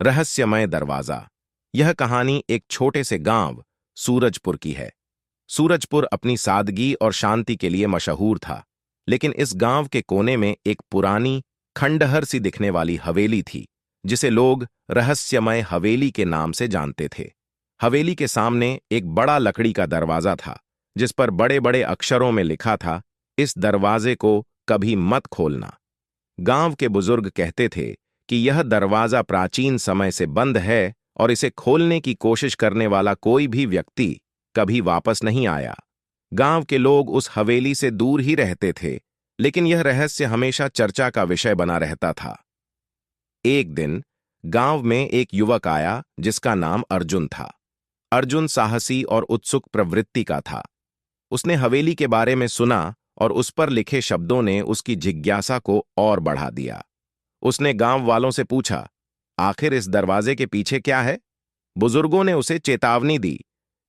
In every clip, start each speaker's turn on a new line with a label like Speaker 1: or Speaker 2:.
Speaker 1: रहस्यमय दरवाजा। यह कहानी एक छोटे से गांव सूरजपुर की है। सूरजपुर अपनी सादगी और शांति के लिए मशहूर था, लेकिन इस गांव के कोने में एक पुरानी खंडहर सी दिखने वाली हवेली थी, जिसे लोग रहस्यमय हवेली के नाम से जानते थे। हवेली के सामने एक बड़ा लकड़ी का दरवाजा था, जिस पर बड़े बड़े अक्षरों में लिखा था, इस दरवाजे को कभी मत खोलना। गांव के बुजुर्ग कहते थे कि यह दरवाजा प्राचीन समय से बंद है और इसे खोलने की कोशिश करने वाला कोई भी व्यक्ति कभी वापस नहीं आया। गांव के लोग उस हवेली से दूर ही रहते थे, लेकिन यह रहस्य हमेशा चर्चा का विषय बना रहता था। एक दिन गांव में एक युवक आया जिसका नाम अर्जुन था। अर्जुन साहसी और उत्सुक प्रवृत्ति का था। उसने हवेली के बारे में सुना और उस पर लिखे शब्दों ने उसकी जिज्ञासा को और बढ़ा दिया। उसने गांव वालों से पूछा, आखिर इस दरवाजे के पीछे क्या है? बुजुर्गों ने उसे चेतावनी दी,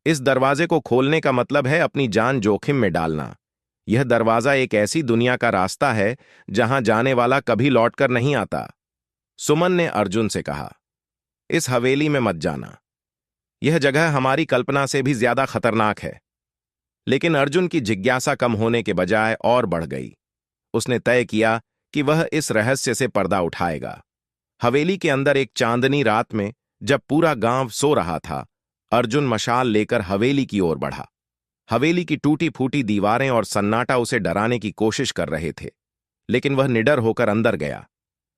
Speaker 1: इस दरवाजे को खोलने का मतलब है अपनी जान जोखिम में डालना। यह दरवाजा एक ऐसी दुनिया का रास्ता है जहां जाने वाला कभी लौटकर नहीं आता। सुमन ने अर्जुन से कहा, इस हवेली में मत जाना, यह जगह हमारी कल्पना से भी ज्यादा खतरनाक है। लेकिन अर्जुन की जिज्ञासा कम होने के बजाय और बढ़ गई। उसने तय किया कि वह इस रहस्य से पर्दा उठाएगा। हवेली के अंदर एक चांदनी रात में, जब पूरा गांव सो रहा था, अर्जुन मशाल लेकर हवेली की ओर बढ़ा। हवेली की टूटी फूटी दीवारें और सन्नाटा उसे डराने की कोशिश कर रहे थे, लेकिन वह निडर होकर अंदर गया।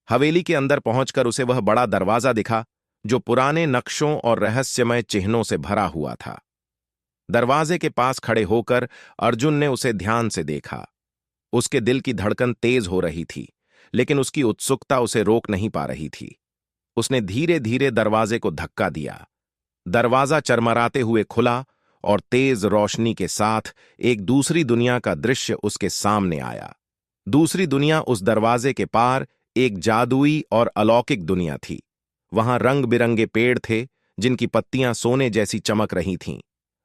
Speaker 1: हवेली के अंदर पहुंचकर उसे वह बड़ा दरवाजा दिखा, जो पुराने नक्शों और रहस्यमय चिन्हों से भरा हुआ था। दरवाजे के पास खड़े होकर अर्जुन ने उसे ध्यान से देखा। उसके दिल की धड़कन तेज हो रही थी, लेकिन उसकी उत्सुकता उसे रोक नहीं पा रही थी। उसने धीरे धीरे दरवाजे को धक्का दिया। दरवाजा चरमराते हुए खुला और तेज रोशनी के साथ एक दूसरी दुनिया का दृश्य उसके सामने आया। दूसरी दुनिया उस दरवाजे के पार एक जादुई और अलौकिक दुनिया थी। वहां रंग बिरंगे पेड़ थे, जिनकी पत्तियां सोने जैसी चमक रही थीं।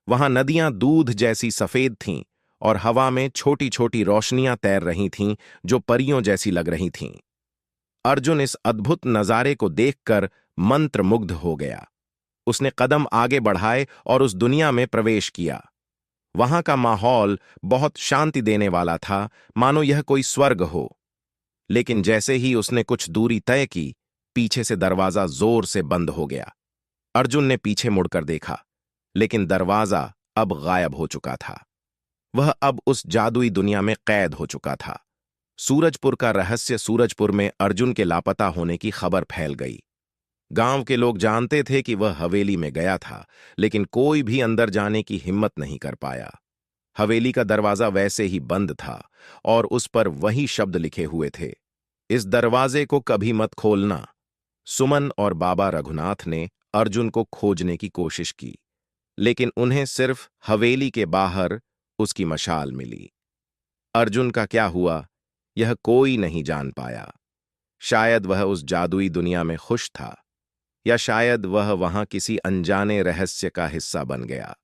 Speaker 1: वहां नदियां दूध जैसी सफेद थीं और हवा में छोटी छोटी रोशनियां तैर रही थीं, जो परियों जैसी लग रही थीं। अर्जुन इस अद्भुत नजारे को देखकर मंत्रमुग्ध हो गया। उसने कदम आगे बढ़ाए और उस दुनिया में प्रवेश किया। वहां का माहौल बहुत शांति देने वाला था, मानो यह कोई स्वर्ग हो। लेकिन जैसे ही उसने कुछ दूरी तय की, पीछे से दरवाजा जोर से बंद हो गया। अर्जुन ने पीछे मुड़कर देखा, लेकिन दरवाजा अब गायब हो चुका था। वह अब उस जादुई दुनिया में कैद हो चुका था। सूरजपुर का रहस्य सूरजपुर में अर्जुन के लापता होने की खबर फैल गई। गांव के लोग जानते थे कि वह हवेली में गया था, लेकिन कोई भी अंदर जाने की हिम्मत नहीं कर पाया। हवेली का दरवाजा वैसे ही बंद था और उस पर वही शब्द लिखे हुए थे, इस दरवाजे को कभी मत खोलना। सुमन और बाबा रघुनाथ ने अर्जुन को खोजने की कोशिश की, लेकिन उन्हें सिर्फ हवेली के बाहर उसकी मशाल मिली। अर्जुन का क्या हुआ, यह कोई नहीं जान पाया। शायद वह उस जादुई दुनिया में खुश था, या शायद वह वहां किसी अनजाने रहस्य का हिस्सा बन गया।